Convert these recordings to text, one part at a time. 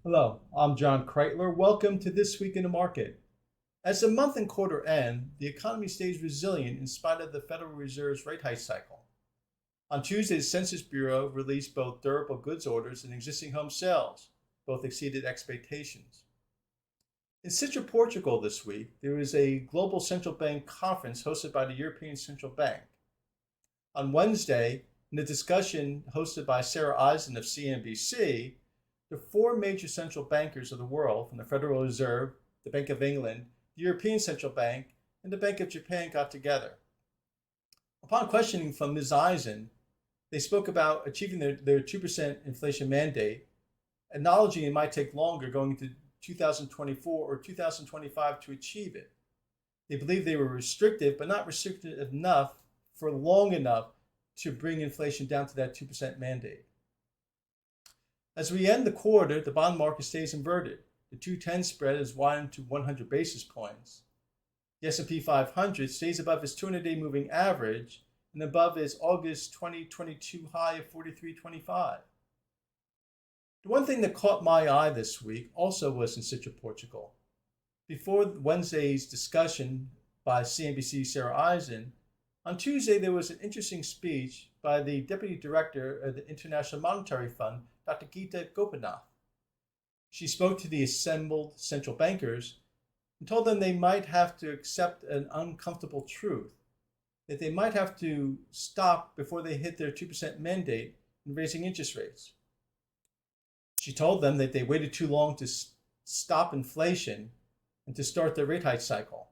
Hello, I'm John Kreitler. Welcome to This Week in the Market. As the month and quarter end, the economy stays resilient in spite of the Federal Reserve's rate hike cycle. On Tuesday, the Census Bureau released both durable goods orders and existing home sales. Both exceeded expectations. In Sintra, Portugal this week, there was a global central bank conference hosted by the European Central Bank. On Wednesday, in a discussion hosted by Sarah Eisen of CNBC, the four major central bankers of the world, from the Federal Reserve, the Bank of England, the European Central Bank, and the Bank of Japan, got together. Upon questioning from Ms. Eisen, they spoke about achieving their 2% inflation mandate, acknowledging it might take longer going into 2024 or 2025 to achieve it. They believed they were restrictive, but not restrictive enough for long enough to bring inflation down to that 2% mandate. As we end the quarter, the bond market stays inverted. The 210 spread is widened to 100 basis points. The S&P 500 stays above its 200-day moving average and above its August 2022 high of 43.25. The one thing that caught my eye this week also was in Sintra, Portugal. Before Wednesday's discussion by CNBC's Sarah Eisen, on Tuesday there was an interesting speech by the Deputy Director of the International Monetary Fund, Dr. Geeta Gopinath. She spoke to the assembled central bankers and told them they might have to accept an uncomfortable truth, that they might have to stop before they hit their 2% mandate in raising interest rates. She told them that they waited too long to stop inflation and to start the rate hike cycle.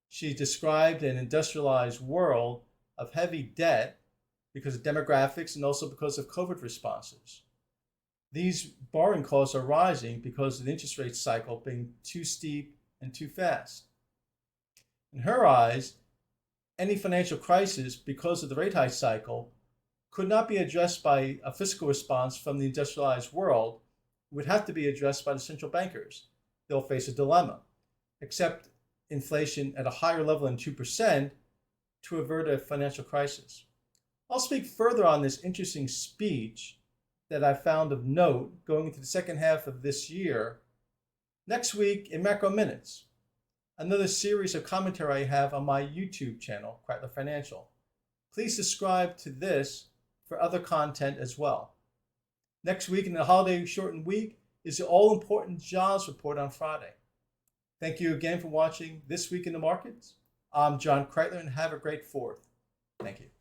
She described an industrialized world of heavy debt because of demographics and also because of COVID responses. These borrowing costs are rising because of the interest rate cycle being too steep and too fast. In her eyes, any financial crisis because of the rate hike cycle could not be addressed by a fiscal response from the industrialized world. It would have to be addressed by the central bankers. They'll face a dilemma: accept inflation at a higher level than 2% to avert a financial crisis. I'll speak further on this interesting speech that I found of note going into the second half of this year next week in Macro Minutes, another series of commentary I have on my YouTube channel, Kreitler Financial. Please subscribe to this for other content as well. Next week, in the holiday shortened week, is the all-important jobs report on Friday. Thank you again for watching This Week in the Markets. I'm John Kreitler, and have a great 4th. Thank you.